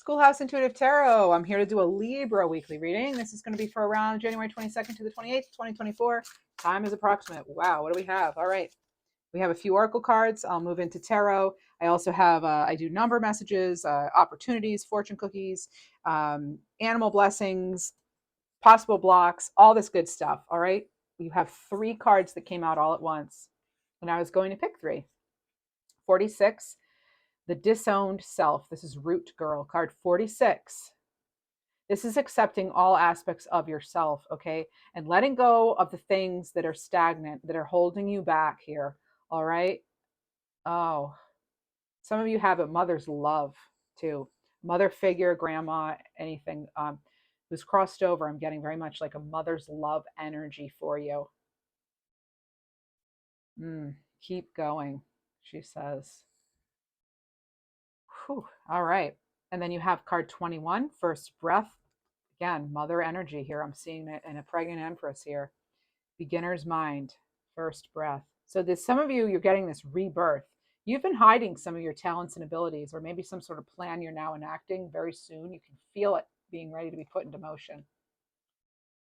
Schoolhouse Intuitive Tarot. I'm here to do a Libra weekly reading. This is going to be for around January 22nd to the 28th, 2024. Time is approximate. Wow, what do we have? All right. We have a few oracle cards. I'll move into tarot. I also have, I do number messages, opportunities, fortune cookies, animal blessings, possible blocks, all this good stuff. All right. You have 3 cards that came out all at once. And I was going to pick 3. 46. The disowned self. This is Root Girl, card 46. This is accepting all aspects of yourself, okay? And letting go of the things that are stagnant, that are holding you back here, all right? Oh, some of you have a mother's love too. Mother figure, grandma, anything who's crossed over. I'm getting very much like a mother's love energy for you. Keep going, she says. Whew, all right. And then you have card 21, first breath. Again, mother energy here. I'm seeing it in a pregnant empress here. Beginner's mind, first breath. So there's some of you, you're getting this rebirth. You've been hiding some of your talents and abilities, or maybe some sort of plan you're now enacting very soon. You can feel it being ready to be put into motion.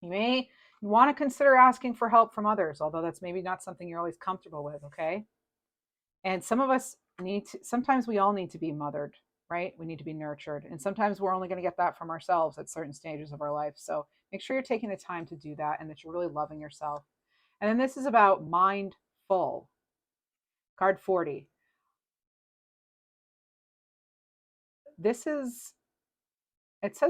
You may want to consider asking for help from others, although that's maybe not something you're always comfortable with, okay? And some of us sometimes we all need to be mothered, right? We need to be nurtured. And sometimes we're only going to get that from ourselves at certain stages of our life. So make sure you're taking the time to do that and that you're really loving yourself. And then this is about mindful. Card 40. It says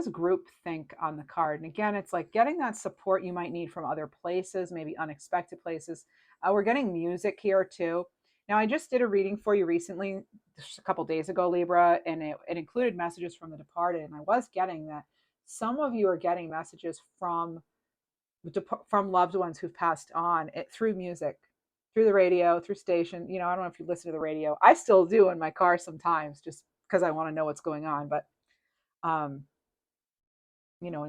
group think on the card. And again, it's like getting that support you might need from other places, maybe unexpected places. We're getting music here too. Now, I just did a reading for you recently, just a couple days ago, Libra, and it included messages from the departed. And I was getting that some of you are getting messages from loved ones who've passed on through music, through the radio, through station. I don't know if you listen to the radio. I still do in my car sometimes, just because I want to know what's going on. But in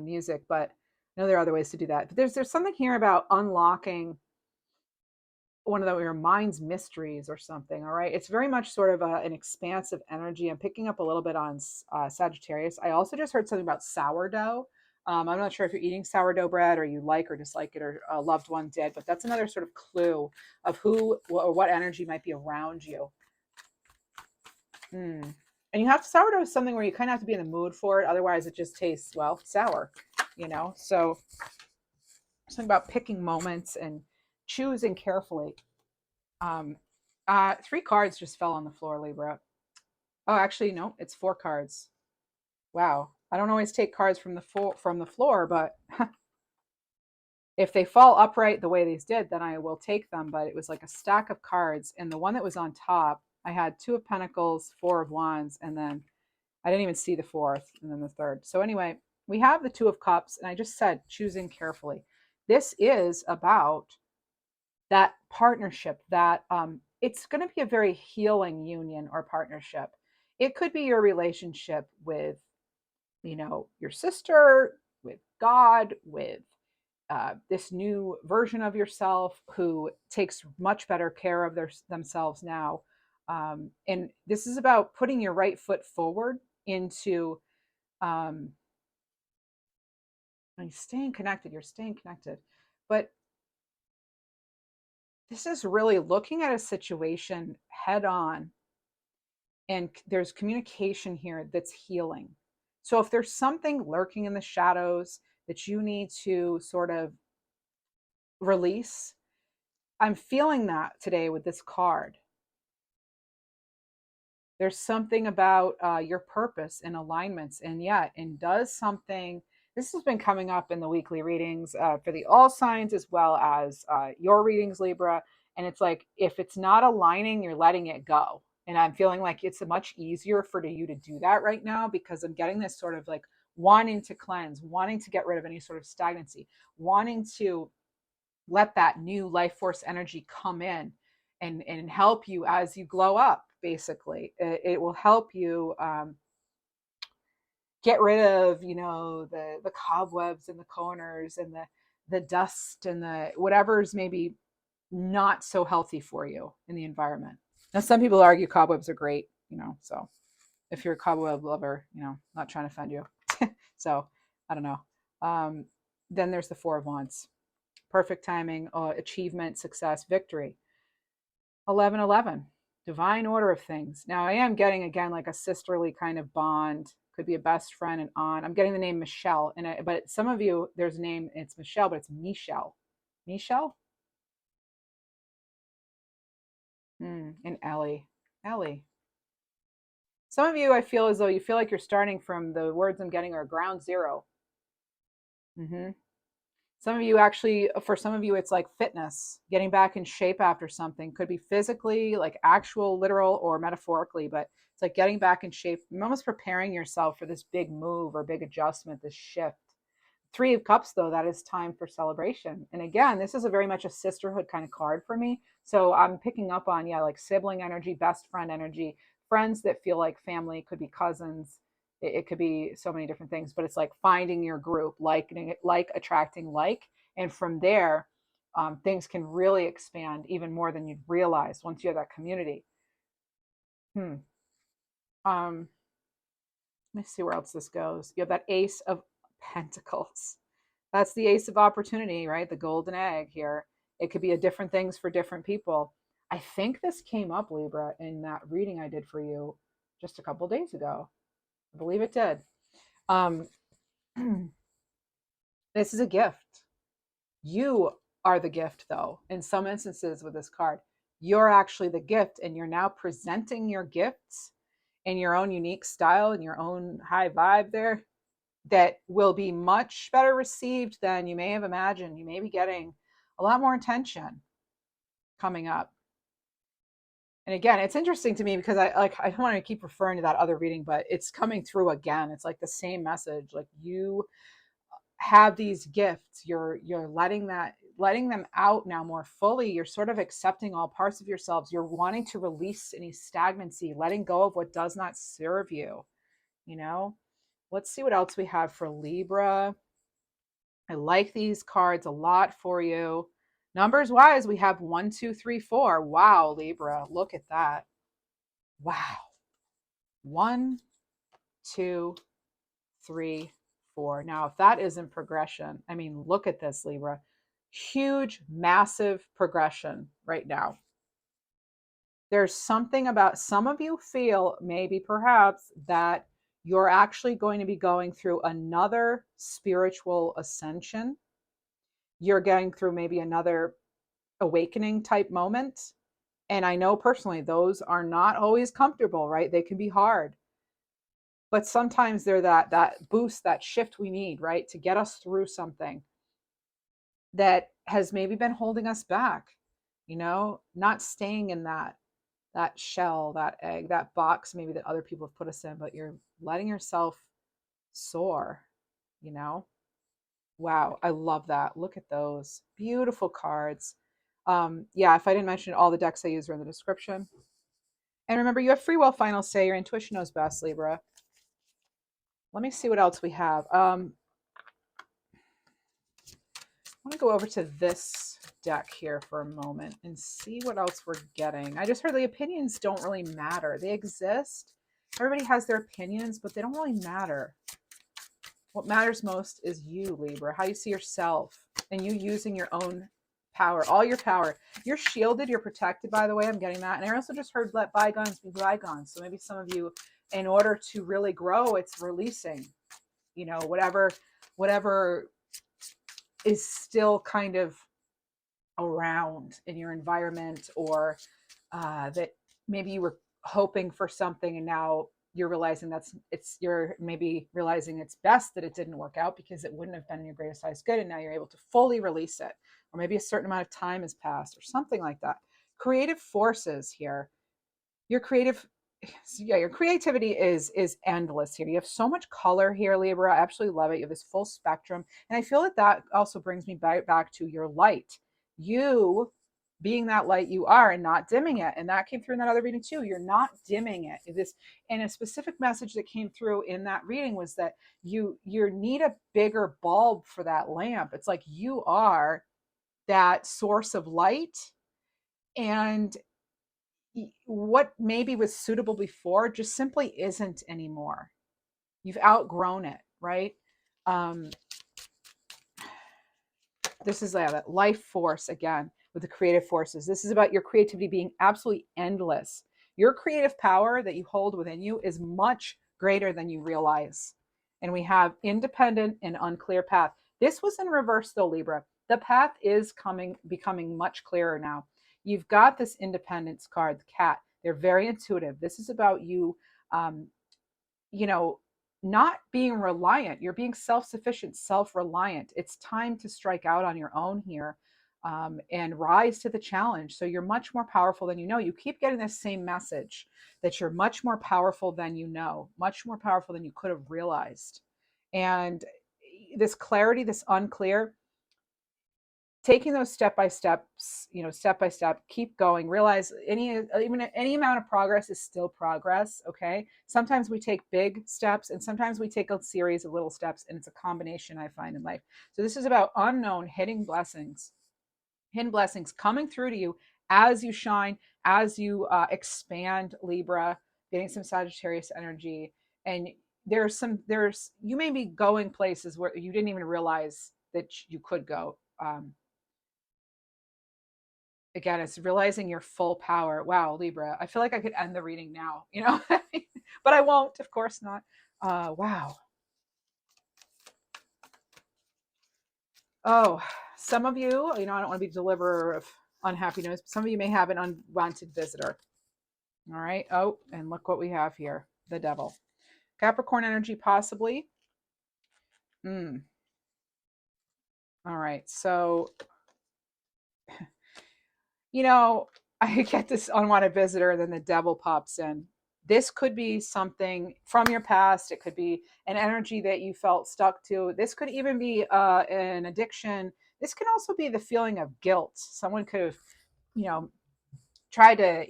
music, but I know there are other ways to do that. But there's something here about unlocking one of your mind's mysteries or something. All right. It's very much sort of an expansive energy. I'm picking up a little bit on Sagittarius. I also just heard something about sourdough. I'm not sure if you're eating sourdough bread or you like or dislike it or a loved one did, but that's another sort of clue of who or what energy might be around you. And sourdough is something where you kind of have to be in the mood for it. Otherwise it just tastes, well, sour, so something about picking moments and choosing carefully. 3 cards just fell on the floor, Libra. Oh, actually, no, it's 4 cards. Wow. I don't always take cards from the floor, but if they fall upright the way these did, then I will take them. But it was like a stack of cards. And the one that was on top, I had 2 of Pentacles, 4 of Wands, and then I didn't even see the 4th and then the 3rd. So anyway, we have the 2 of Cups, and I just said choosing carefully. This is about that partnership that it's going to be a very healing union or partnership. It could be your relationship with, your sister, with God, with this new version of yourself who takes much better care of themselves now. And this is about putting your right foot forward into you're staying connected. But this is really looking at a situation head on, and there's communication here that's healing. So if there's something lurking in the shadows that you need to sort of release, I'm feeling that today with this card. There's something about your purpose and alignments, and does something. This has been coming up in the weekly readings for the all signs as well as your readings, Libra. And it's like, if it's not aligning, you're letting it go. And I'm feeling like it's much easier for you to do that right now, because I'm getting this sort of like wanting to cleanse, wanting to get rid of any sort of stagnancy, wanting to let that new life force energy come in and help you as you glow up. Basically, it will help you get rid of, the cobwebs in the corners and the dust and the whatever's maybe not so healthy for you in the environment. Now, some people argue cobwebs are great, so if you're a cobweb lover, you know, not trying to offend you. So I don't know. Um, then there's the Four of Wands. Perfect timing, achievement, success, victory. 1111, divine order of things. Now I am getting again like a sisterly kind of bond. Could be a best friend and aunt. I'm getting the name Michelle, but some of you there's a name. It's Michelle, but it's Michelle. Michelle. And Ellie. Ellie. Some of you, I feel as though you feel like you're starting from the words I'm getting are ground zero. Mm-hmm. Some of you actually, for some of you, it's like fitness, getting back in shape after something. Could be physically, like actual, literal, or metaphorically, but it's like getting back in shape. You're almost preparing yourself for this big move or big adjustment, this shift. Three of Cups, though, that is time for celebration. And again, this is a very much a sisterhood kind of card for me. So I'm picking up on, yeah, like sibling energy, best friend energy, friends that feel like family, could be cousins. It could be so many different things, but it's like finding your group, like attracting like. And from there, things can really expand even more than you'd realize once you have that community. Hmm. Um, Let me see where else this goes. You have that Ace of Pentacles. That's the ace of opportunity, right? The golden egg here. It could be a different things for different people. I think this came up, Libra, in that reading I did for you just a couple days ago. I believe it did. Um, this is a gift. You are the gift, though. In some instances with this card, you're actually the gift, and you're now presenting your gifts in your own unique style and your own high vibe there that will be much better received than you may have imagined. You may be getting a lot more attention coming up. And again, it's interesting to me because I don't want to keep referring to that other reading, but it's coming through again. It's like the same message. Like you have these gifts. You're letting them out now more fully. You're sort of accepting all parts of yourselves. You're wanting to release any stagnancy, letting go of what does not serve you, you know? Let's see what else we have for Libra. I like these cards a lot for you. Numbers wise, we have 1, 2, 3, 4. Wow, Libra, look at that. Wow. 1, 2, 3, 4. Now, if that isn't progression, I mean, look at this, Libra. Huge, massive progression right now. There's something about some of you feel maybe perhaps that you're actually going to be going through another spiritual ascension. You're going through maybe another awakening type moment. And I know personally those are not always comfortable, right? They can be hard. But sometimes they're that boost, that shift we need, right? To get us through something that has maybe been holding us back, you know, not staying in that shell, that egg, that box maybe that other people have put us in, but you're letting yourself soar, you know? Wow, I love that. Look at those beautiful cards. Yeah, if I didn't mention it, all the decks I use are in the description. And remember, you have free will, final say. Your intuition knows best, Libra. Let me see what else we have. I want to go over to this deck here for a moment and see what else we're getting. I just heard the opinions don't really matter. They exist. Everybody has their opinions, but they don't really matter. What matters most is you, Libra, how you see yourself and you using your own power, all your power. You're shielded, you're protected, by the way. I'm getting that. And I also just heard let bygones be bygones. So maybe some of you, in order to really grow, it's releasing, you know, whatever is still kind of around in your environment, or that maybe you were hoping for something and now you're realizing you're maybe realizing it's best that it didn't work out because it wouldn't have been in your greatest highest good, and now you're able to fully release it, or maybe a certain amount of time has passed or something like that. Creative forces here. Your creative Yeah, your creativity is endless here. You have so much color here, Libra. I absolutely love it. You have this full spectrum, and I feel that also brings me back to your light. You being that light you are and not dimming it, and that came through in that other reading too. You're not dimming it. This, and a specific message that came through in that reading was that you need a bigger bulb for that lamp. It's like you are that source of light, and what maybe was suitable before just simply isn't anymore. You've outgrown it, right? Um, this is that life force again with the creative forces. This is about your creativity being absolutely endless. Your creative power that you hold within you is much greater than you realize. And we have independent and unclear path. This was in reverse though, Libra. The path is becoming much clearer now. You've got this independence card, the cat. They're very intuitive. This is about you, um, you know, not being reliant. You're being self sufficient, self reliant. It's time to strike out on your own here, and rise to the challenge. So you're much more powerful than you know. You keep getting this same message that you're much more powerful than you know, much more powerful than you could have realized. And this clarity, this unclear, taking those step by steps, step by step, keep going, realize even any amount of progress is still progress. Okay, sometimes we take big steps and sometimes we take a series of little steps, and it's a combination I find in life. So this is about unknown hidden blessings coming through to you as you shine, as you expand, Libra, getting some Sagittarius energy. And there's you may be going places where you didn't even realize that you could go. Again, it's realizing your full power. Wow, Libra. I feel like I could end the reading now, but I won't, of course not. Wow. Oh, some of you, I don't want to be a deliverer of unhappy news, but some of you may have an unwanted visitor. All right. Oh, and look what we have here, the devil. Capricorn energy, possibly. Mm. All right. So, you know, I get this unwanted visitor, and then the devil pops in. This could be something from your past. It could be an energy that you felt stuck to. This could even be an addiction. This can also be the feeling of guilt. Someone could have, you know, tried to,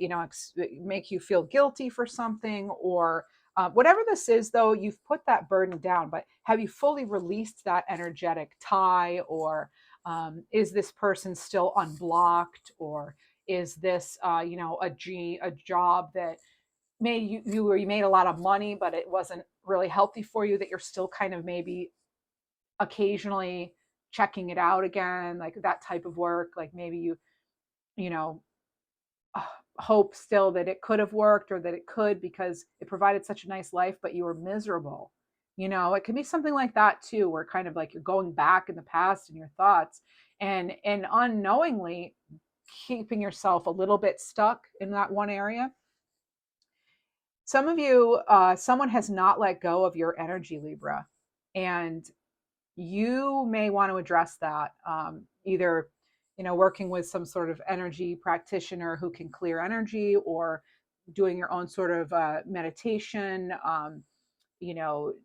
make you feel guilty for something, or whatever this is, though, you've put that burden down. But have you fully released that energetic tie, or is this person still unblocked, or is this, a job that made you made a lot of money, but it wasn't really healthy for you, that you're still kind of maybe occasionally checking it out again, like that type of work, like maybe you know uh, hope still that it could have worked, or that it could because it provided such a nice life, but you were miserable. It can be something like that too, where kind of like you're going back in the past in your thoughts, and unknowingly keeping yourself a little bit stuck in that one area. Some of you, someone has not let go of your energy, Libra, and you may want to address that, either working with some sort of energy practitioner who can clear energy, or doing your own sort of meditation,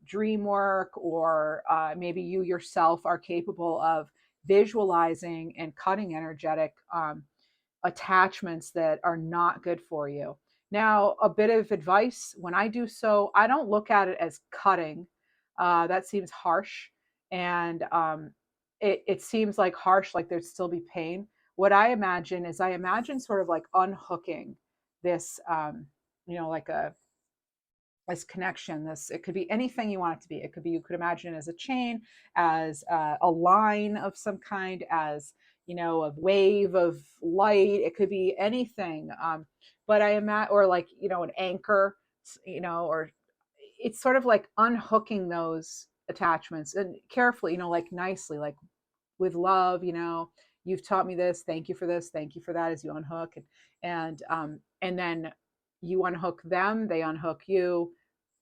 dream work, or maybe you yourself are capable of visualizing and cutting energetic attachments that are not good for you. Now, a bit of advice: when I do so, I don't look at it as cutting. That seems harsh. And it seems like harsh, like there'd still be pain. What I imagine is, I imagine sort of like unhooking this, like this connection. It could be anything you want it to be. It could be, you could imagine it as a chain, as a line of some kind, as a wave of light. It could be anything. But I imagine, or like an anchor, or it's sort of like unhooking those attachments, and carefully, like nicely, like with love. You've taught me this, thank you for this, thank you for that, as you unhook, and then you unhook them, they unhook you.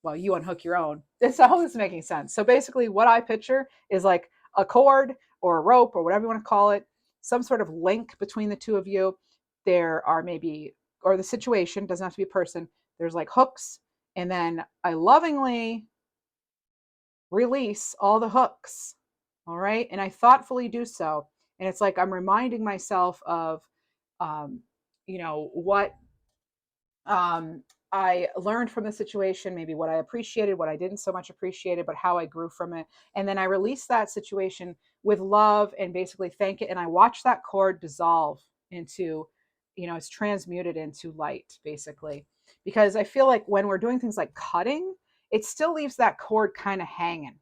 Well, you unhook your own. This all is making sense. So basically what I picture is like a cord or a rope, or whatever you want to call it, some sort of link between the two of you. There are maybe, or the situation doesn't have to be a person, there's like hooks, and then I lovingly release all the hooks. All right. And I thoughtfully do so. And it's like I'm reminding myself of, um, what I learned from the situation, maybe what I appreciated, what I didn't so much appreciate it, but how I grew from it. And then I release that situation with love, and basically thank it. And I watch that cord dissolve into it's transmuted into light, basically. Because I feel like when we're doing things like cutting, it still leaves that cord kind of hanging,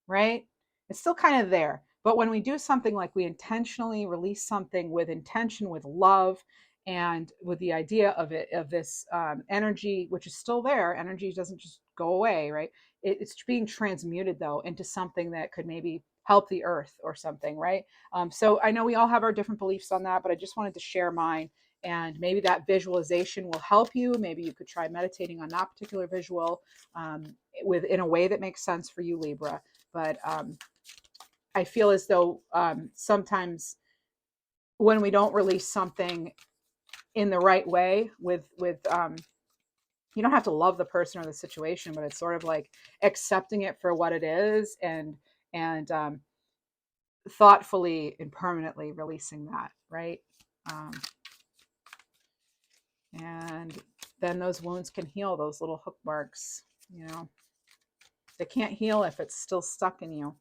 right? It's still kind of there. But when we do something like we intentionally release something with intention, with love, and with the idea of it, of this energy, which is still there, energy doesn't just go away, right? It's being transmuted though into something that could maybe help the earth or something, right? So I know we all have our different beliefs on that, but I just wanted to share mine. And maybe that visualization will help you. Maybe you could try meditating on that particular visual in a way that makes sense for you, Libra. But I feel as though sometimes when we don't release something in the right way, with you don't have to love the person or the situation, but it's sort of like accepting it for what it is, and thoughtfully and permanently releasing that, right? Um, and then those wounds can heal, those little hook marks, they can't heal if it's still stuck in you.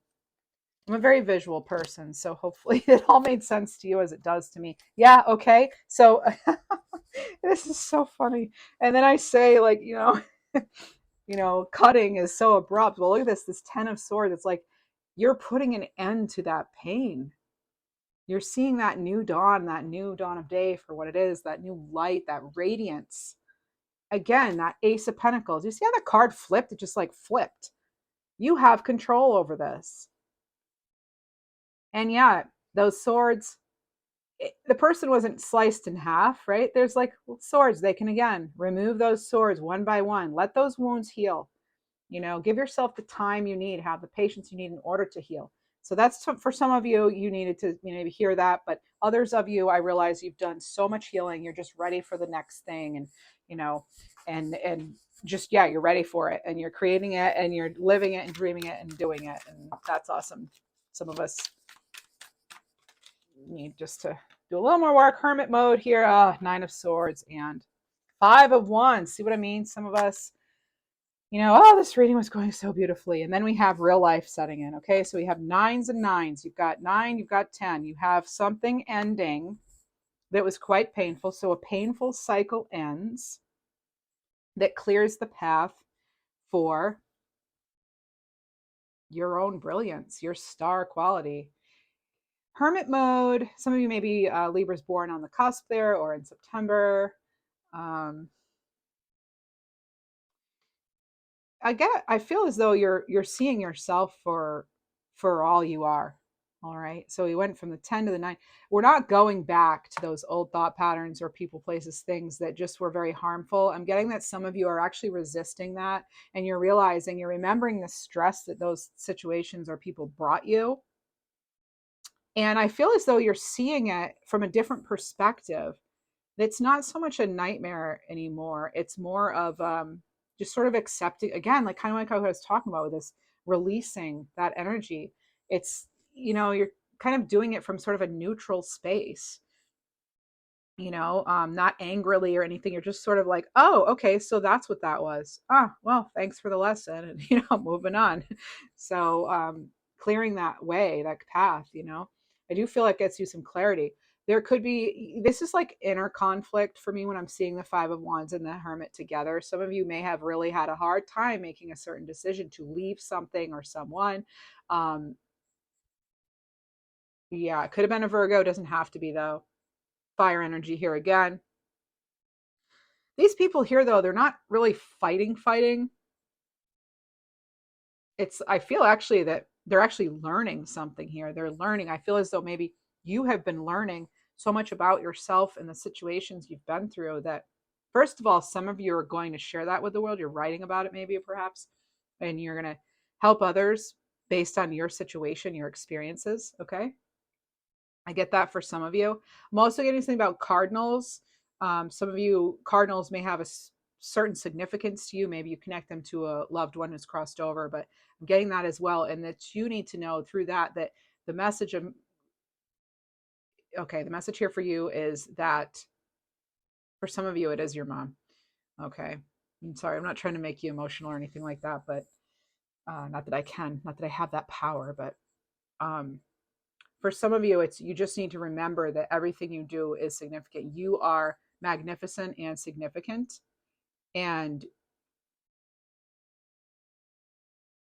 I'm a very visual person, so hopefully it all made sense to you as it does to me. Yeah, okay. So this is so funny. And then I say, like, cutting is so abrupt. Well, look at this 10 of swords. It's like you're putting an end to that pain. You're seeing that new dawn of day for what it is, that new light, that radiance. Again, that ace of pentacles. You see how the card flipped? It just like flipped. You have control over this. And yeah, those swords, the person wasn't sliced in half, right? There's like swords. They can, again, remove those swords one by one. Let those wounds heal. Give yourself the time you need, have the patience you need in order to heal. So that's for some of you, you needed to maybe hear that, but others of you, I realize you've done so much healing. You're just ready for the next thing. And just, yeah, you're ready for it, and you're creating it, and you're living it and dreaming it and doing it. And that's awesome. Some of us need just to do a little more work. Hermit mode here. 9 of swords and 5 of wands. See what I mean? Some of us, this reading was going so beautifully. And then we have real life setting in. Okay. So we have 9s and 9s. You've got 9, you've got 10. You have something ending that was quite painful. So a painful cycle ends that clears the path for your own brilliance, your star quality. Hermit mode. Some of you may be Libra's born on the cusp there, or in September. I feel as though you're seeing yourself for all you are. All right. So we went from the 10 to the 9. We're not going back to those old thought patterns or people, places, things that just were very harmful. I'm getting that some of you are actually resisting that, and you're realizing, you're remembering the stress that those situations or people brought you. And I feel as though you're seeing it from a different perspective. It's not so much a nightmare anymore. It's more of just sort of accepting, again, like kind of like I was talking about with this releasing that energy. It's, you're kind of doing it from sort of a neutral space, not angrily or anything. You're just sort of like, oh, okay, so that's what that was. Ah, well, thanks for the lesson. And, moving on. So clearing that way, that path, I do feel like it gets you some clarity. There could be, this is like inner conflict for me when I'm seeing the 5 of wands and the hermit together. Some of you may have really had a hard time making a certain decision to leave something or someone. Yeah, it could have been a Virgo. Doesn't have to be, though. Fire energy here again. These people here, though, they're not really fighting. I feel actually that they're actually learning something here. They're learning. I feel as though maybe you have been learning so much about yourself and the situations you've been through that, first of all, some of you are going to share that with the world. You're writing about it, maybe, perhaps, and you're going to help others based on your situation, your experiences. Okay. I get that for some of you. I'm also getting something about cardinals. Some of you, cardinals may have a certain significance to you. Maybe you connect them to a loved one who's crossed over, but I'm getting that as well. And that you need to know through that the message of, okay, the message here for you is that for some of you, it is your mom. Okay. I'm sorry. I'm not trying to make you emotional or anything like that, but not that I have that power, but for some of you, it's you just need to remember that everything you do is significant. You are magnificent and significant. And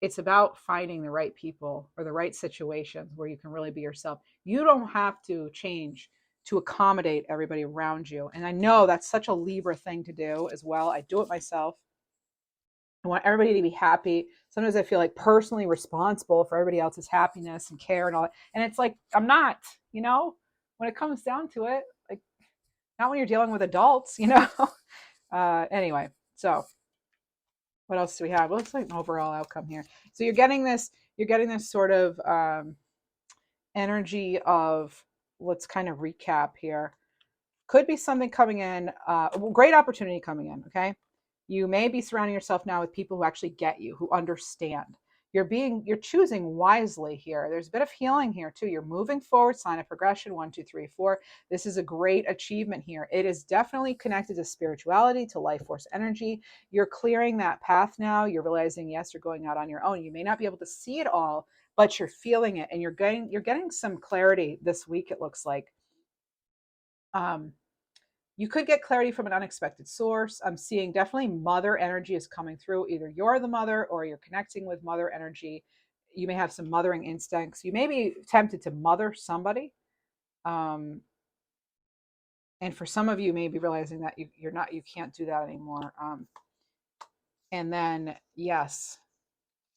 it's about finding the right people or the right situations where you can really be yourself. You don't have to change to accommodate everybody around you. And I know that's such a Libra thing to do as well. I do it myself. I want everybody to be happy. Sometimes I feel like personally responsible for everybody else's happiness and care and all that. And it's like, I'm not, when it comes down to it, like not when you're dealing with adults. Anyway, so what else do we have? Well, looks like an overall outcome here. So you're getting this sort of energy of, let's kind of recap here. Could be something coming in, great opportunity coming in. Okay. You may be surrounding yourself now with people who actually get you, who understand. You're choosing wisely here. There's a bit of healing here too. You're moving forward, sign of progression, 1, 2, 3, 4. This is a great achievement here. It is definitely connected to spirituality, to life force energy. You're clearing that path now. You're realizing, yes, you're going out on your own. You may not be able to see it all, but you're feeling it, and you're getting some clarity this week, it looks like. You could get clarity from an unexpected source. I'm seeing definitely mother energy is coming through. Either you're the mother or you're connecting with mother energy. You may have some mothering instincts. You may be tempted to mother somebody. And for some of you, you may be realizing that you can't do that anymore. And then, yes,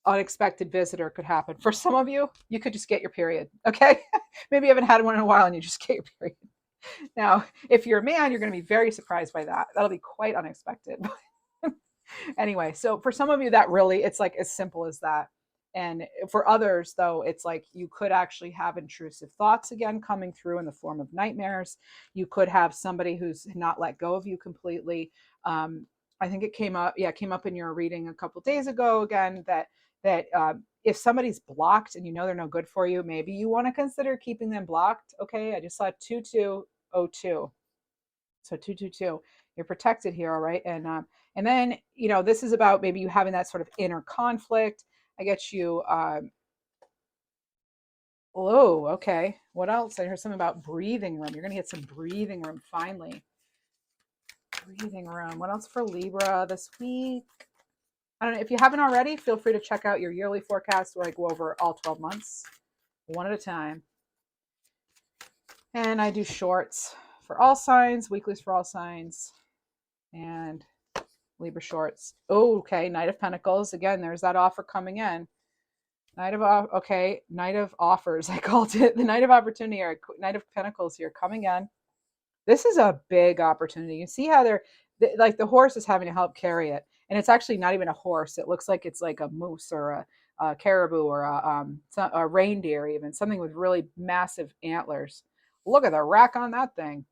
unexpected visitor could happen. For some of you, you could just get your period. Okay. Maybe you haven't had one in a while and you just get your period. Now, if you're a man, you're going to be very surprised by that. That'll be quite unexpected. Anyway, so for some of you, that really, it's like as simple as that. And for others, though, it's like you could actually have intrusive thoughts again coming through in the form of nightmares. You could have somebody who's not let go of you completely. I think it came up, it came up in your reading a couple of days ago again that if somebody's blocked and you know they're no good for you, maybe you want to consider keeping them blocked. Okay, I just saw 2202. So 222, you're protected here, all right. And then this is about maybe you having that sort of inner conflict. I get you. Oh, okay. What else? I heard something about breathing room. You're gonna get some breathing room finally. Breathing room. What else for Libra this week? I don't know. If you haven't already, feel free to check out your yearly forecast where I go over all 12 months, one at a time. And I do shorts for all signs, weeklies for all signs, and Libra shorts. Oh, okay. Knight of Pentacles. Again, there's that offer coming in. Night of offers. I called it the Night of Opportunity, or Knight of Pentacles here coming in. This is a big opportunity. You see how like the horse is having to help carry it, and it's actually not even a horse. It looks like it's like a moose or a caribou or a reindeer, even something with really massive antlers. Look at the rack on that thing.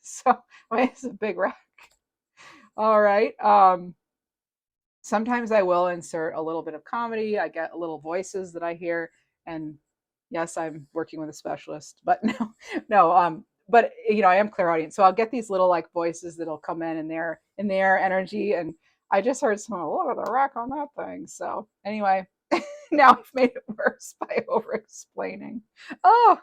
So, it's a big rack. All right. Sometimes I will insert a little bit of comedy. I get little voices that I hear, and yes, I'm working with a specialist, but no. But I am clairaudient, so I'll get these little like voices that'll come in their energy, and I just heard someone look at the rack on that thing. So anyway, now I've made it worse by over explaining. Oh,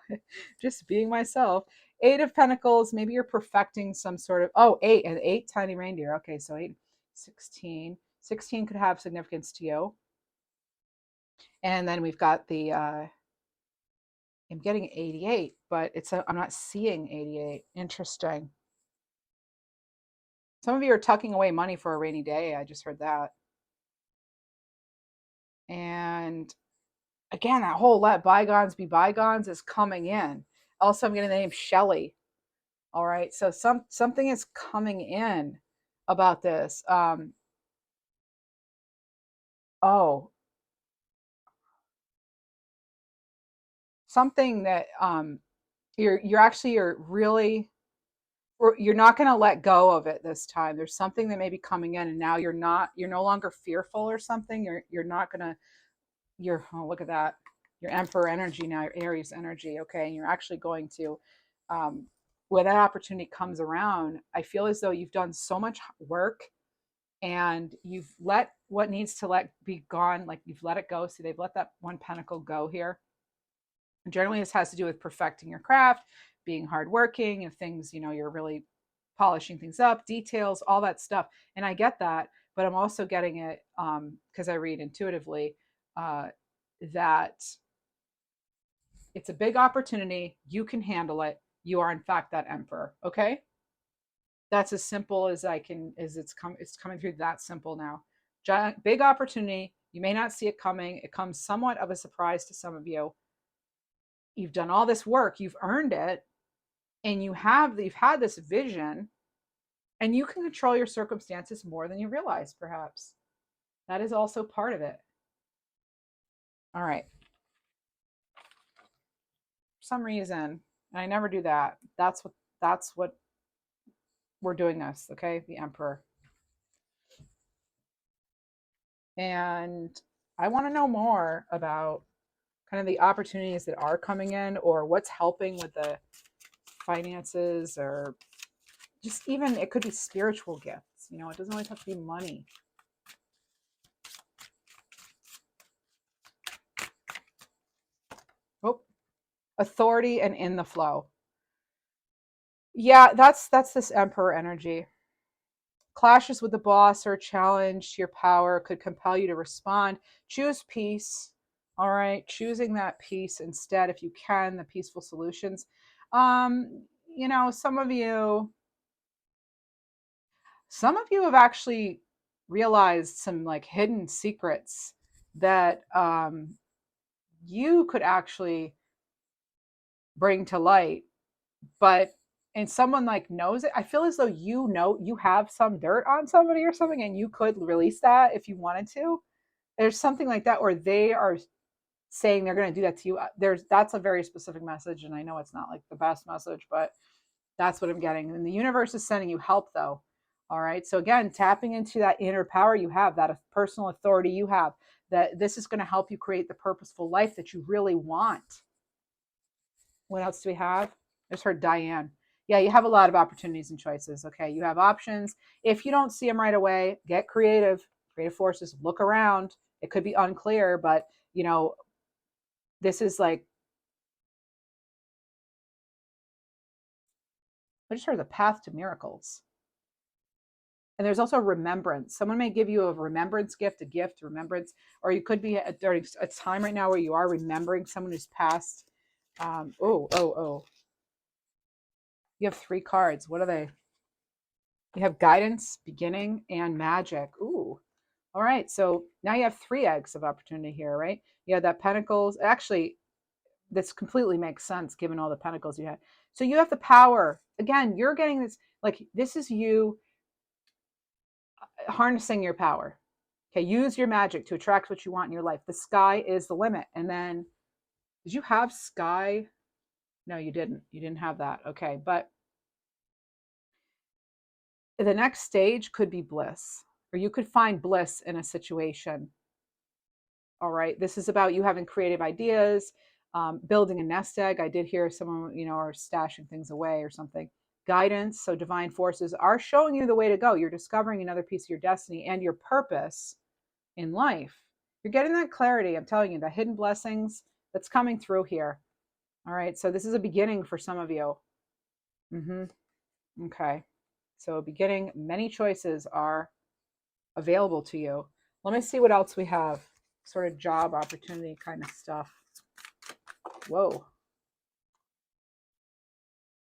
just being myself. 8 of Pentacles. Maybe you're perfecting some sort of 8 and 8 tiny reindeer. Okay, so 8, 16. 16 could have significance to you. And then we've got the I'm getting 88, but I'm not seeing 88. Interesting. Some of you are tucking away money for a rainy day. I just heard that. And again, that whole let bygones be bygones is coming in. Also, I'm getting the name Shelly. All right. So something is coming in about this. Something that you're really, you're not going to let go of it this time. There's something that may be coming in, and now you're no longer fearful or something. You're not going to, look at that. Your Emperor energy now, your Aries energy. Okay. And you're actually going to, when that opportunity comes around, I feel as though you've done so much work and you've let what needs to let be gone. Like you've let it go. See, they've let that one pentacle go here. Generally, this has to do with perfecting your craft, being hardworking, if things, you're really polishing things up, details, all that stuff. And I get that, but I'm also getting it because I read intuitively uh, that it's a big opportunity. You can handle it. You are, in fact, that emperor. Okay. That's as simple as I can, as it's coming through that simple now. Giant, big opportunity. You may not see it coming. It comes somewhat of a surprise to some of you. You've done all this work, you've earned it, and you've had this vision, and you can control your circumstances more than you realize, perhaps. That is also part of it. All right. For some reason, and I never do that. That's what we're doing this, okay? The Emperor. And I want to know more about kind of the opportunities that are coming in, or what's helping with the finances, or just even it could be spiritual gifts. It doesn't always have to be money. Oh, authority and in the flow. Yeah, that's this Emperor energy. Clashes with the boss or a challenge to your power could compel you to respond. Choose peace. All right, choosing that peace instead, if you can, the peaceful solutions. Some of you have actually realized some like hidden secrets that you could actually bring to light, but and someone like knows it. I feel as though you have some dirt on somebody or something, and you could release that if you wanted to. There's something like that, or they are saying they're going to do that to you. That's a very specific message, and I know it's not like the best message, but that's what I'm getting. And the universe is sending you help, though. All right. So again, tapping into that inner power you have, that personal authority you have, that this is going to help you create the purposeful life that you really want. What else do we have? I just heard Diane. Yeah, you have a lot of opportunities and choices. Okay, you have options. If you don't see them right away, get creative. Creative forces, look around. It could be unclear, but this is like, I just heard the path to miracles. And there's also remembrance. Someone may give you a remembrance gift, remembrance, or you could be during a time right now where you are remembering someone who's passed. Oh. You have 3 cards. What are they? You have guidance, beginning, and magic. Ooh. All right. So now you have 3 eggs of opportunity here, right? You have that pentacles. Actually, this completely makes sense given all the pentacles you had. So you have the power. Again, you're getting this, like, this is you harnessing your power. Okay. Use your magic to attract what you want in your life. The sky is the limit. And then, did you have sky? No, you didn't. You didn't have that. Okay. But the next stage could be bliss, or you could find bliss in a situation. All right. This is about you having creative ideas, building a nest egg. I did hear someone, or stashing things away or something. Guidance. So divine forces are showing you the way to go. You're discovering another piece of your destiny and your purpose in life. You're getting that clarity. I'm telling you, the hidden blessings that's coming through here. All right. So this is a beginning for some of you. Okay. So beginning, many choices are available to you. Let me see what else we have. Sort of job opportunity kind of stuff. Whoa.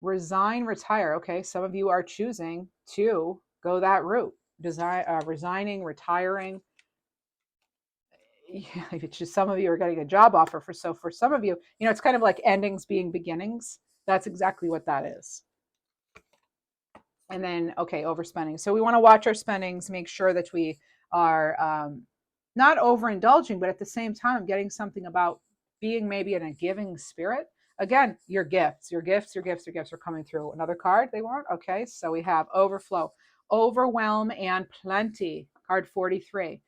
Resign, retire. Okay, some of you are choosing to go that route. Resigning, retiring. Yeah, it's just some of you are getting a job offer. For some of you, it's kind of like endings being beginnings. That's exactly what that is. And then, okay, overspending. So we want to watch our spendings, make sure that we are not overindulging, but at the same time, getting something about being maybe in a giving spirit. Again, your gifts are coming through. Another card they want. Okay, so we have overflow, overwhelm, and plenty. Card 43.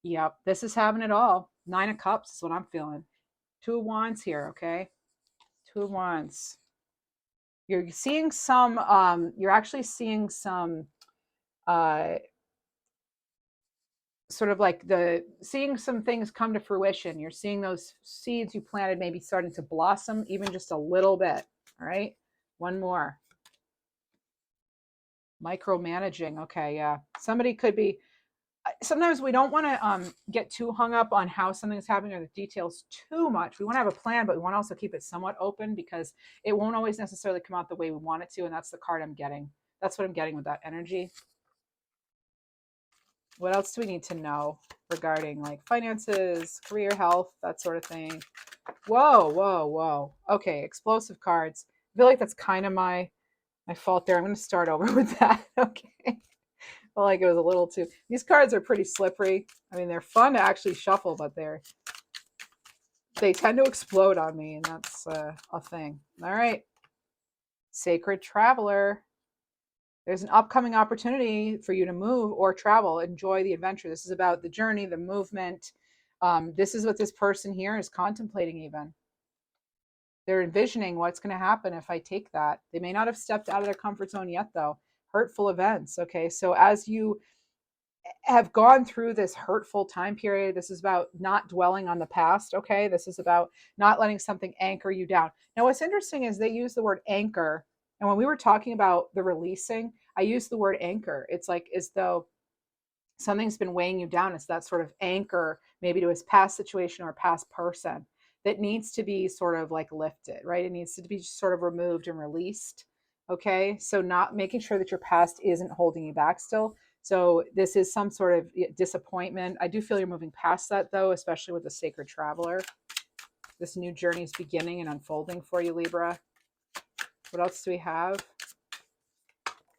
Yep, this is having it all. 9 of Cups is what I'm feeling. 2 of Wands here. Okay, 2 of Wands. You're seeing some. You're actually seeing some sort of like seeing some things come to fruition. You're seeing those seeds you planted maybe starting to blossom even just a little bit. All right. One more. Micromanaging. Okay. Yeah. Somebody could be, sometimes we don't want to get too hung up on how something's happening or the details too much. We want to have a plan, but we want to also keep it somewhat open because it won't always necessarily come out the way we want it to. And that's the card I'm getting. That's what I'm getting with that energy. What else do we need to know regarding like finances, career, health, that sort of thing? Whoa, whoa, whoa. Okay, explosive cards. I feel like that's kind of my fault there. I'm going to start over with that. Okay. I feel like it was a little too. These cards are pretty slippery. I mean, they're fun to actually shuffle, but they tend to explode on me, and that's a thing. All right. Sacred Traveler. There's an upcoming opportunity for you to move or travel, enjoy the adventure. This is about the journey, the movement. This is what this person here is contemplating even. They're envisioning what's going to happen if I take that. They may not have stepped out of their comfort zone yet, though. Hurtful events. Okay, so as you have gone through this hurtful time period, this is about not dwelling on the past. Okay, this is about not letting something anchor you down. Now, what's interesting is they use the word anchor. And when we were talking about the releasing, I used the word anchor. It's like as though something's been weighing you down. It's that sort of anchor, maybe to his past situation or past person, that needs to be sort of like lifted, right? It needs to be sort of removed and released. Okay. So, not making sure that your past isn't holding you back still. So, this is some sort of disappointment. I do feel you're moving past that, though, especially with the Sacred Traveler. This new journey is beginning and unfolding for you, Libra. What else do we have?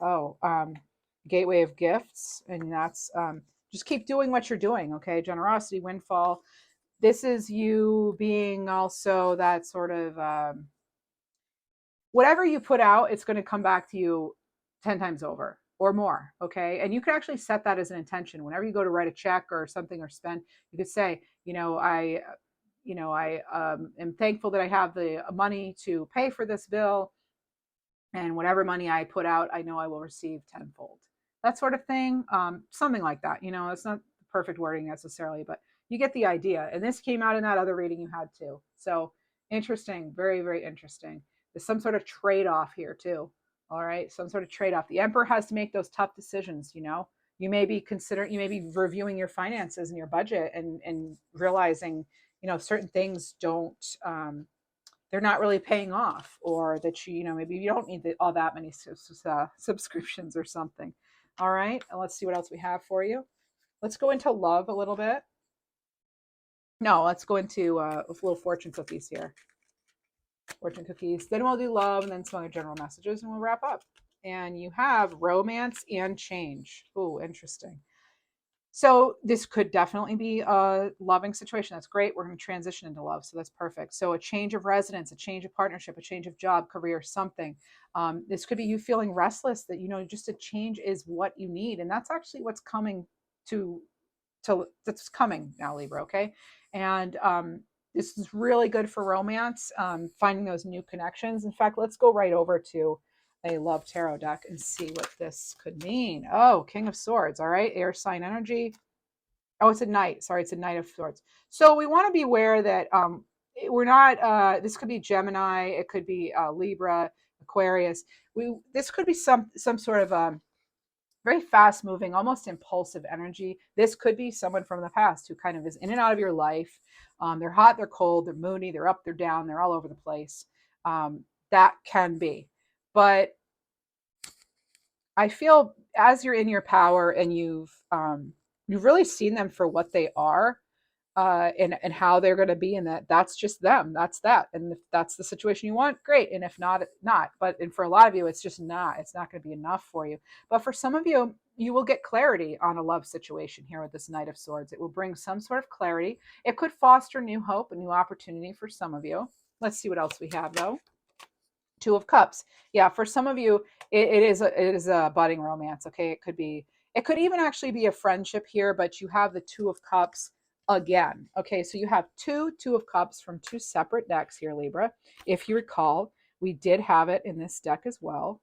Oh, Gateway of Gifts. And that's just keep doing what you're doing. Okay. Generosity, windfall. This is you being also that sort of whatever you put out, it's going to come back to you 10 times over or more. Okay. And you could actually set that as an intention. Whenever you go to write a check or something or spend, you could say, I am thankful that I have the money to pay for this bill. And whatever money I put out, I know I will receive tenfold. That sort of thing. Something like that. It's not perfect wording necessarily, but you get the idea. And this came out in that other reading you had too. So interesting. Very, very interesting. There's some sort of trade-off here too. All right. Some sort of trade-off. The Emperor has to make those tough decisions. You may be reviewing your finances and your budget and realizing, certain things don't, they're not really paying off, or that maybe you don't need all that many subscriptions or something. All right. And let's see what else we have for you. Let's go into love a little bit. No, let's go into little fortune cookies here. Fortune cookies. Then we'll do love and then some other general messages and we'll wrap up. And you have romance and change. Oh, interesting. So this could definitely be a loving situation. That's great. We're going to transition into love. So that's perfect. So a change of residence, a change of partnership, a change of job, career, something. This could be you feeling restless, that, just a change is what you need. And that's actually what's coming that's coming now, Libra. Okay. And this is really good for romance, finding those new connections. In fact, let's go right over to a love tarot deck and see what this could mean. Oh, King of Swords. All right. Air sign energy. Oh, it's a knight. Sorry, it's a Knight of Swords. So we want to be aware that we're not, this could be Gemini. It could be Libra, Aquarius. This could be some sort of very fast moving, almost impulsive energy. This could be someone from the past who kind of is in and out of your life. They're hot, they're cold, they're moody, they're up, they're down, they're all over the place. That can be. But I feel as you're in your power and you've really seen them for what they are, and how they're going to be, and that's just them. That's that. And if that's the situation you want, great. And if not, not. And for a lot of you, it's just not. It's not going to be enough for you. But for some of you, you will get clarity on a love situation here with this Knight of Swords. It will bring some sort of clarity. It could foster new hope, a new opportunity for some of you. Let's see what else we have, though. Two of Cups. Yeah, for some of you, it is a budding romance. Okay, it could even actually be a friendship here, but you have the Two of Cups again. Okay, so you have two of Cups from two separate decks here, Libra. If you recall, we did have it in this deck as well.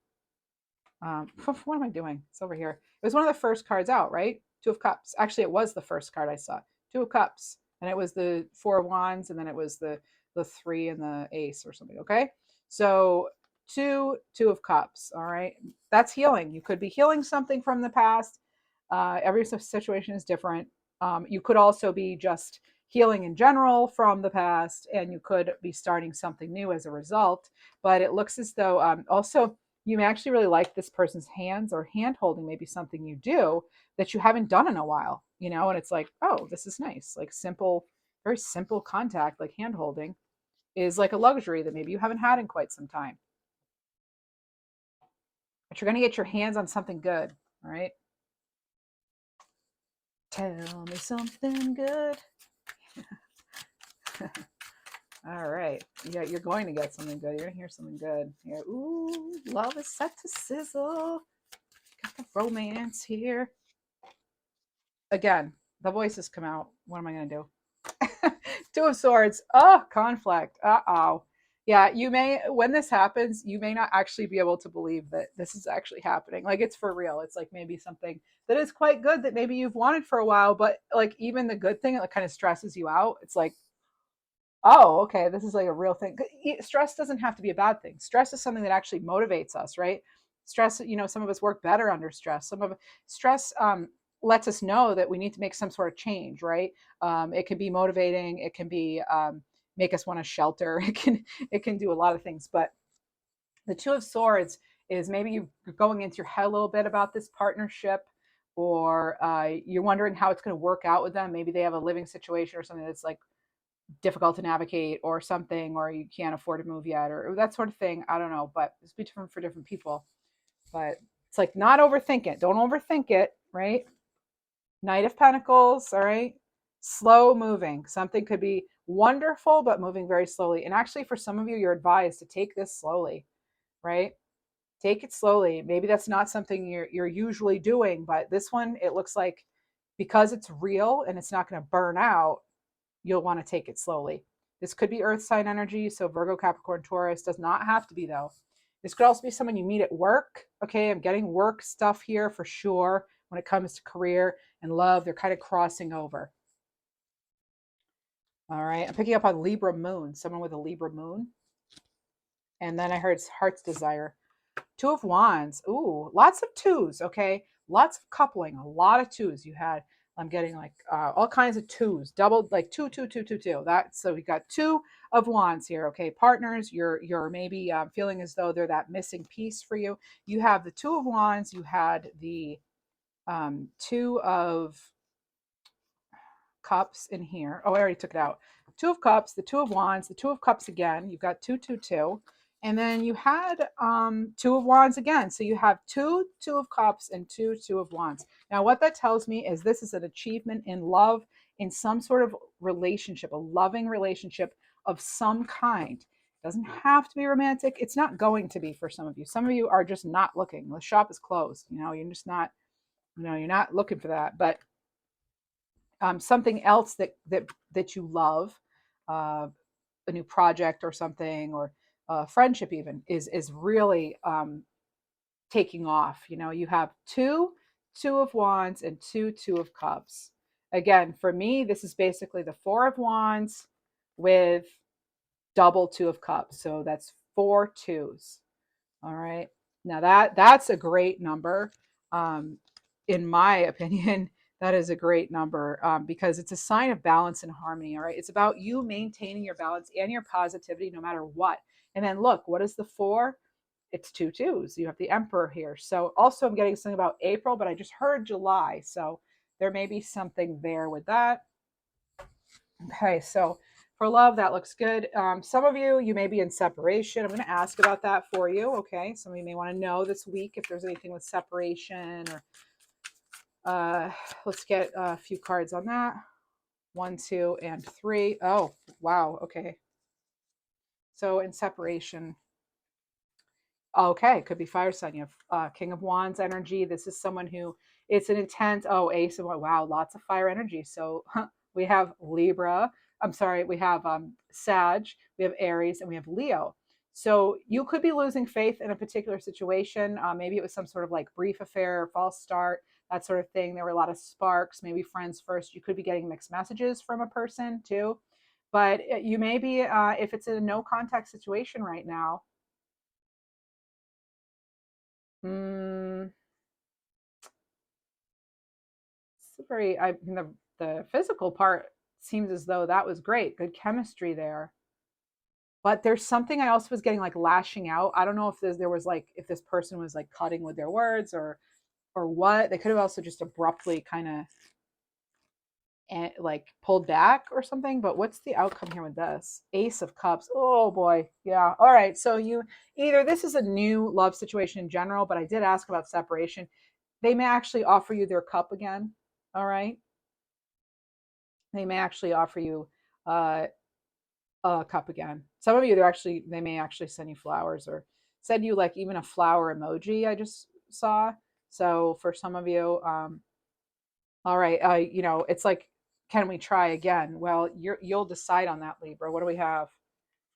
What am I doing? It's over here. It was one of the first cards out, right? Two of Cups. Actually, it was the first card I saw. Two of Cups. And it was the Four of Wands, and then it was the three and the ace or something. Okay. So two of Cups. All right. That's healing. You could be healing something from the past. Every situation is different. You could also be just healing in general from the past, and you could be starting something new as a result. But it looks as though also you may actually really like this person's hands, or hand holding maybe something you do that you haven't done in a while, and it's like, oh, this is nice. Like simple, very simple contact, like hand holding is like a luxury that maybe you haven't had in quite some time. But you're going to get your hands on something good, all right? Tell me something good. All right. Yeah, you're going to get something good. You're going to hear something good. Yeah. Ooh, love is set to sizzle. Got the romance here. Again, the voices come out. What am I going to do? Two of Swords. Oh, conflict. Uh-oh. Yeah, you may, when this happens, you may not actually be able to believe that this is actually happening. Like, it's for real. It's like maybe something that is quite good that maybe you've wanted for a while, but like even the good thing, it like kind of stresses you out. It's like, oh, okay, this is like a real thing. Stress doesn't have to be a bad thing. Stress is something that actually motivates us, right? Stress, some of us work better under stress. Some of stress lets us know that we need to make some sort of change, right? It can be motivating. It can be make us want to shelter. It can do a lot of things. But the Two of Swords is maybe you're going into your head a little bit about this partnership, or you're wondering how it's going to work out with them. Maybe they have a living situation or something that's like difficult to navigate or something, or you can't afford to move yet, or that sort of thing. I don't know, but it's different for different people. But it's like, not overthink it. Don't overthink it, right? Knight of Pentacles, all right? Slow moving. Something could be wonderful, but moving very slowly. And actually, for some of you, you're advised to take this slowly, right? Take it slowly. Maybe that's not something you're usually doing, but this one, it looks like, because it's real and it's not going to burn out, you'll want to take it slowly. This could be earth sign energy, so Virgo, Capricorn, Taurus. Does not have to be, though. This could also be someone you meet at work. Okay, I'm getting work stuff here for sure. When it comes to career and love, they're kind of crossing over. All right, I'm picking up on Libra moon, someone with a Libra moon. And then I heard heart's desire. Two of Wands. Ooh, lots of twos, okay? Lots of coupling, a lot of twos you had. I'm getting like all kinds of twos, doubled, like two, two, two, two, two. So we got Two of Wands here, okay? Partners, you're maybe feeling as though they're that missing piece for you. You have the Two of Wands. You had the Two of Cups in here. Oh, I already took it out. Two of Cups, the Two of Wands, the Two of Cups again. You've got two, two, two. And then you had Two of Wands again. So you have two of Cups and two of Wands. Now, what that tells me is this is an achievement in love, in some sort of relationship, a loving relationship of some kind. It doesn't have to be romantic. It's not going to be for some of you. Some of you are just not looking. The shop is closed. You're just not, you're not looking for that. But something else that you love, a new project or something, or friendship even is really taking off. You have two of Wands and two of Cups. Again, for me, this is basically the Four of Wands with double Two of Cups. So that's 4 twos. All right. Now that's a great number. In my opinion, that is a great number because it's a sign of balance and harmony. All right. It's about you maintaining your balance and your positivity no matter what. And then look, what is the 4? It's 2 twos. You have the Emperor here. So also I'm getting something about April, but I just heard July. So there may be something there with that. Okay. So for love, that looks good. Some of you may be in separation. I'm going to ask about that for you. Okay. Some of you may want to know this week if there's anything with separation, or let's get a few cards on that. 1, 2, and 3. Oh, wow. Okay. So in separation. Okay. Could be fire sign. You have King of Wands energy. This is someone who, it's an intent. Oh, Ace of, wow. Lots of fire energy. So we have Libra. I'm sorry, we have Sag, we have Aries, and we have Leo. So you could be losing faith in a particular situation. Maybe it was some sort of like brief affair or false start. that sort of thing. There were a lot of sparks, maybe friends first. You could be getting mixed messages from a person too. But you may be, if it's a no contact situation right now, mm, it's very, I mean, the physical part seems as though that was great, good chemistry there. But there's something I also was getting like lashing out. I don't know if there was like, if this person was like cutting with their words or what. They could have also just abruptly kind of like pulled back or something. But what's the outcome here with this Ace of Cups? Oh boy. Yeah, all right. So you either this is a new love situation in general, but I did ask about separation. They may actually offer you their cup again. All right, they may actually offer you uh a cup again. Some of you, they may actually send you flowers or send you like even a flower emoji. I just saw. So for some of you, all right, it's like, can we try again? Well, you'll decide on that, Libra. What do we have?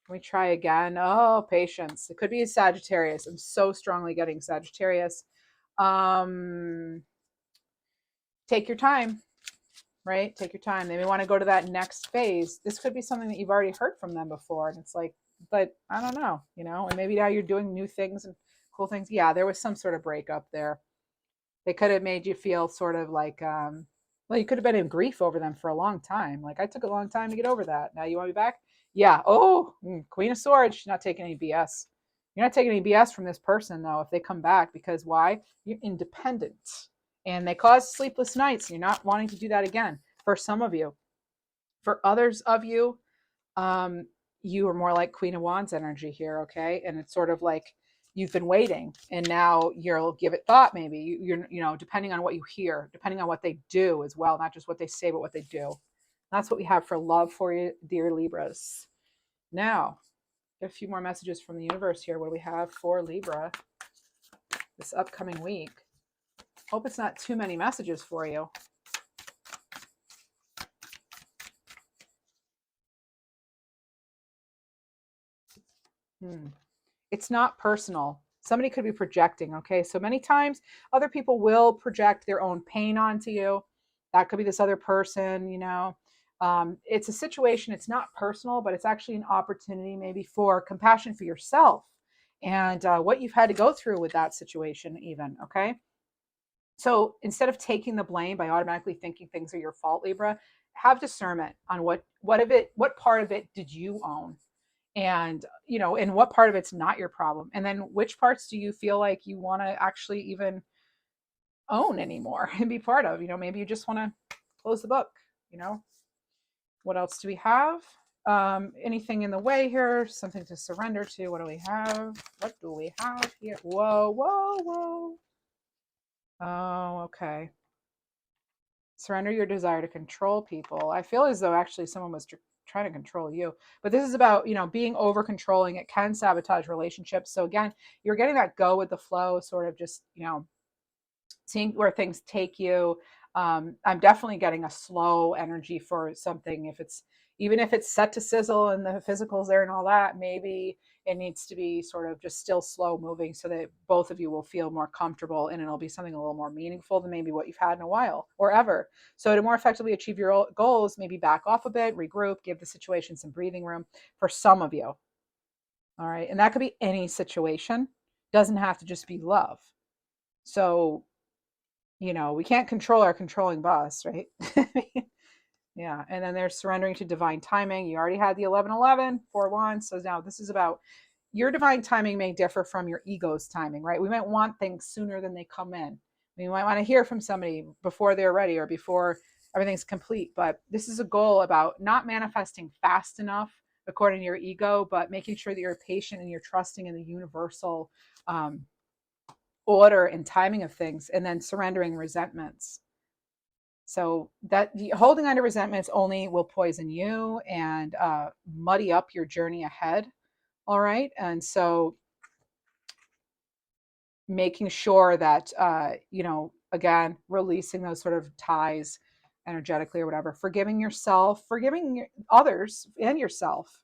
Can we try again? Oh, patience. It could be a Sagittarius. I'm so strongly getting Sagittarius. Um, take your time, right? Take your time. They may want to go to that next phase. This could be something that you've already heard from them before. And it's like, but I don't know, and maybe now you're doing new things and cool things. Yeah, there was some sort of breakup there. They could have made you feel sort of like, well, you could have been in grief over them for a long time. Like, I took a long time to get over that. Now you want me back? Yeah. Oh, Queen of Swords. She's not taking any BS. You're not taking any BS from this person, though, if they come back, because why? You're independent. And they cause sleepless nights. You're not wanting to do that again for some of you. For others of you, um, you are more like Queen of Wands energy here, okay? And it's sort of like you've been waiting, and now you'll give it thought. Maybe you're depending on what you hear, depending on what they do as well, not just what they say, but what they do. That's what we have for love for you, dear Libras. Now, a few more messages from the universe here. What do we have for Libra this upcoming week? Hope it's not too many messages for you. It's not personal. Somebody could be projecting, okay? So many times other people will project their own pain onto you. That could be this other person. It's a situation, it's not personal, but it's actually an opportunity maybe for compassion for yourself and what you've had to go through with that situation, even, okay? So instead of taking the blame by automatically thinking things are your fault, Libra, have discernment on what part of it did you own, and and what part of it's not your problem, and then which parts do you feel like you want to actually even own anymore and be part of. Maybe you just want to close the book. What else do we have? Anything in the way here, something to surrender to? What do we have here? Whoa. Oh, okay. Surrender your desire to control people. I feel as though actually someone was trying to control you, but this is about being over controlling. It can sabotage relationships. So again, you're getting that go with the flow, sort of just seeing where things take you. I'm definitely getting a slow energy for something. Even if it's set to sizzle and the physicals there and all that, maybe it needs to be sort of just still slow moving so that both of you will feel more comfortable, and it'll be something a little more meaningful than maybe what you've had in a while or ever. So to more effectively achieve your goals, maybe back off a bit, regroup, give the situation some breathing room for some of you. All right. And that could be any situation. Doesn't have to just be love. So we can't control our controlling boss, right? Yeah. And then there's surrendering to divine timing. You already had the 1111 4 wands. So now this is about your divine timing may differ from your ego's timing, right? We might want things sooner than they come in. We might want to hear from somebody before they're ready or before everything's complete. But this is a goal about not manifesting fast enough according to your ego, but making sure that you're patient and you're trusting in the universal order and timing of things, and then surrendering resentments. So that holding on to resentments only will poison you and muddy up your journey ahead. All right. And so making sure that, again, releasing those sort of ties energetically or whatever, forgiving yourself, forgiving others and yourself.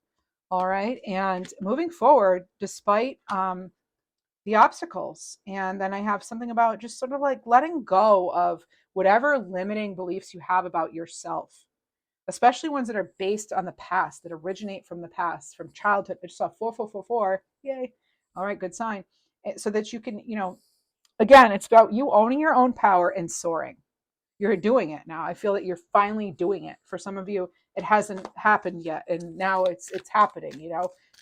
All right. And moving forward, despite the obstacles. And then I have something about just sort of like letting go of whatever limiting beliefs you have about yourself, especially ones that are based on the past, that originate from the past, from childhood. I just saw 4444. Yay. All right, good sign. So that you can, again, it's about you owning your own power and soaring. You're doing it now. I feel that you're finally doing it. For some of you, it hasn't happened yet, and now it's happening.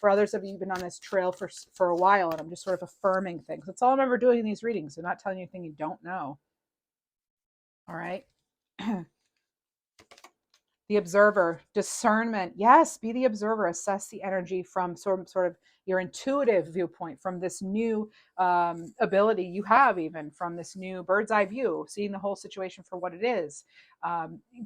For others of you, you've been on this trail for a while, and I'm just sort of affirming things. That's all I'm ever doing in these readings. I'm not telling you anything you don't know. All right. The observer, discernment. Yes, be the observer. Assess the energy from sort of your intuitive viewpoint, from this new ability you have, even from this new bird's eye view, seeing the whole situation for what it is,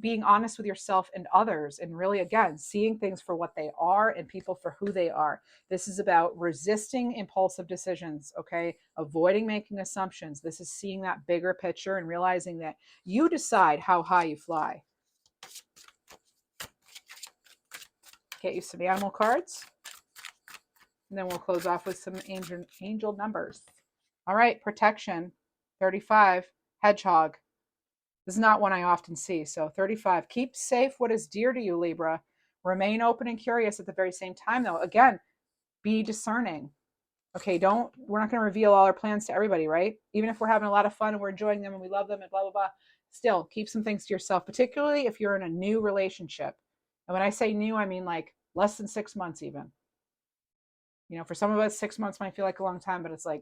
being honest with yourself and others, and really, again, seeing things for what they are and people for who they are. This is about resisting impulsive decisions, okay? Avoiding making assumptions. This is seeing that bigger picture and realizing that you decide how high you fly. Get you some animal cards. And then we'll close off with some angel numbers. All right, protection, 35, hedgehog. This is not one I often see. So 35, keep safe what is dear to you, Libra. Remain open and curious at the very same time, though. Again, be discerning. Okay, we're not going to reveal all our plans to everybody, right? Even if we're having a lot of fun and we're enjoying them and we love them and blah, blah, blah. Still, keep some things to yourself, particularly if you're in a new relationship. And when I say new, I mean like less than 6 months even. For some of us, 6 months might feel like a long time, but it's like,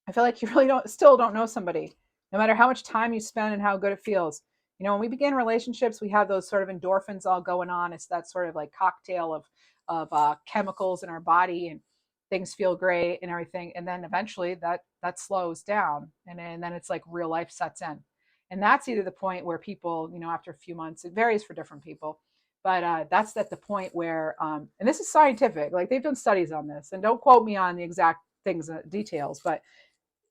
I feel like you really still don't know somebody, no matter how much time you spend and how good it feels. When we begin relationships, we have those sort of endorphins all going on. It's that sort of like cocktail of chemicals in our body, and things feel great and everything. And then eventually that slows down, and then it's like real life sets in. And that's either the point where people, after a few months, it varies for different people, but that's at the point where, and this is scientific, like they've done studies on this, and don't quote me on the exact things, details, but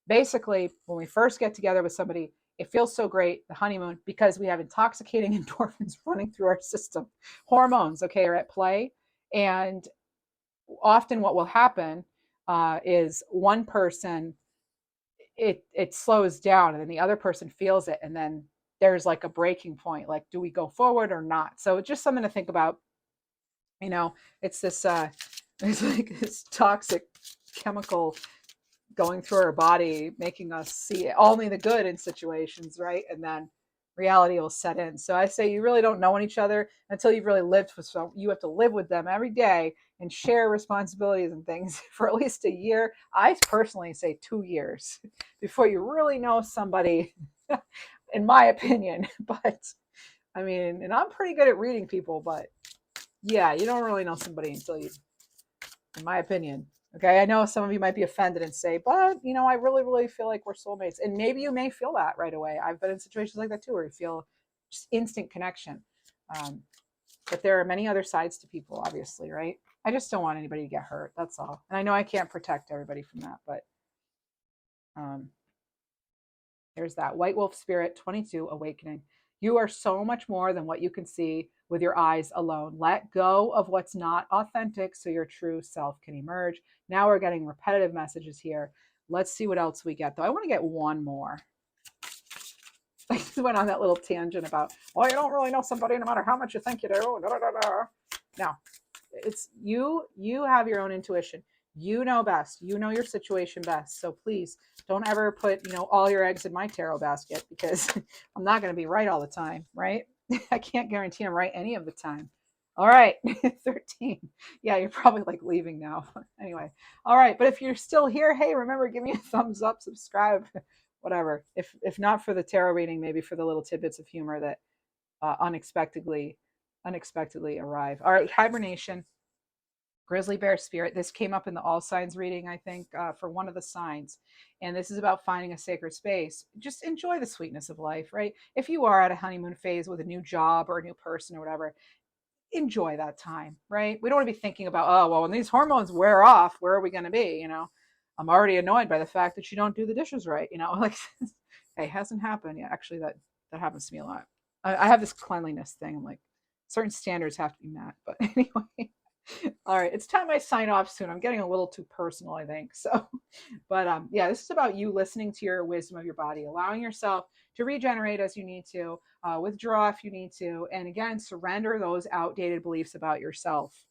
basically, when we first get together with somebody, it feels so great, the honeymoon, because we have intoxicating endorphins running through our system. Hormones, okay, are at play. And often what will happen is one person, it slows down, and then the other person feels it. And then there's like a breaking point. Like, do we go forward or not? So it's just something to think about. It's this, it's like this toxic chemical going through our body, making us see only the good in situations, right? And then reality will set in. So I say you really don't know each other until you've really lived with someone. You have to live with them every day and share responsibilities and things for at least a year. I personally say 2 years before you really know somebody, in my opinion. But I mean, and I'm pretty good at reading people, but yeah, you don't really know somebody until you, in my opinion. Okay, I know some of you might be offended and say, but I really, really feel like we're soulmates. And maybe you may feel that right away. I've been in situations like that too, where you feel just instant connection. Um, but there are many other sides to people, obviously, right? I just don't want anybody to get hurt. That's all. And I know I can't protect everybody from that, but um, there's that. White Wolf Spirit 22, Awakening. You are so much more than what you can see with your eyes alone. Let go of what's not authentic so your true self can emerge. Now we're getting repetitive messages here. Let's see what else we get, though. I want to get one more. I just went on that little tangent about, well, you don't really know somebody no matter how much you think you do. No, it's you have your own intuition. You know best. You know your situation best. So please don't ever put all your eggs in my tarot basket, because I'm not going to be right all the time, right? I can't guarantee I'm right any of the time. All right. 13. Yeah, you're probably like leaving now. Anyway. All right, but if you're still here, hey, remember, give me a thumbs up, subscribe, whatever. If not for the tarot reading, maybe for the little tidbits of humor that unexpectedly arrive. All right, hibernation. Grizzly bear spirit. This came up in the all signs reading, I think, for one of the signs. And this is about finding a sacred space. Just enjoy the sweetness of life, right? If you are at a honeymoon phase with a new job or a new person or whatever, enjoy that time, right? We don't want to be thinking about, oh, well, when these hormones wear off, where are we going to be? I'm already annoyed by the fact that you don't do the dishes right. Like, hey, hasn't happened yet. Actually, that happens to me a lot. I have this cleanliness thing. I'm like, certain standards have to be met. But anyway, All right, it's time I sign off soon. I'm getting a little too personal, I think. So, but yeah, this is about you listening to your wisdom of your body, allowing yourself to regenerate as you need to, withdraw if you need to, and again, surrender those outdated beliefs about yourself.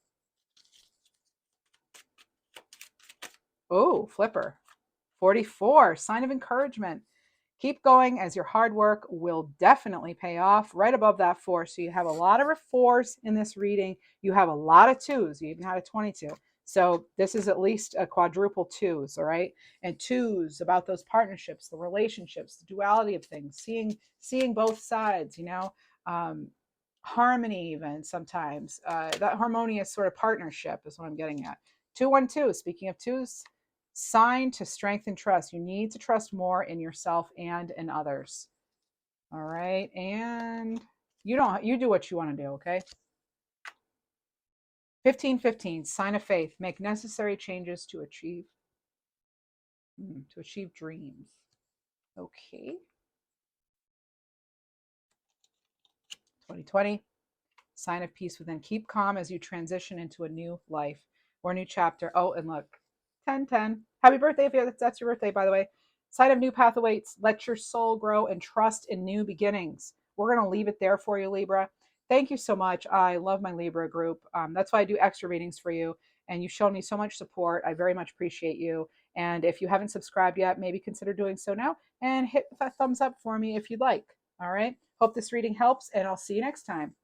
Oh, flipper. 44, sign of encouragement. Keep going as your hard work will definitely pay off. Right above that 4. So you have a lot of 4s in this reading. You have a lot of 2s. You even had a 22. So this is at least a quadruple 2s, all right? And 2s about those partnerships, the relationships, the duality of things, seeing both sides, um, harmony even sometimes. That harmonious sort of partnership is what I'm getting at. 212, speaking of 2s, sign to strengthen trust. You need to trust more in yourself and in others. All right. And you do what you want to do, okay? 1515, sign of faith. Make necessary changes to achieve dreams. Okay. 2020, sign of peace within. Keep calm as you transition into a new life or a new chapter. Oh, and look, 1010. Happy birthday if that's your birthday, by the way. Sign of new path awaits. Let your soul grow and trust in new beginnings. We're going to leave it there for you, Libra. Thank you so much. I love my Libra group. That's why I do extra readings for you. And you've shown me so much support. I very much appreciate you. And if you haven't subscribed yet, maybe consider doing so now and hit that thumbs up for me if you'd like. All right. Hope this reading helps, and I'll see you next time.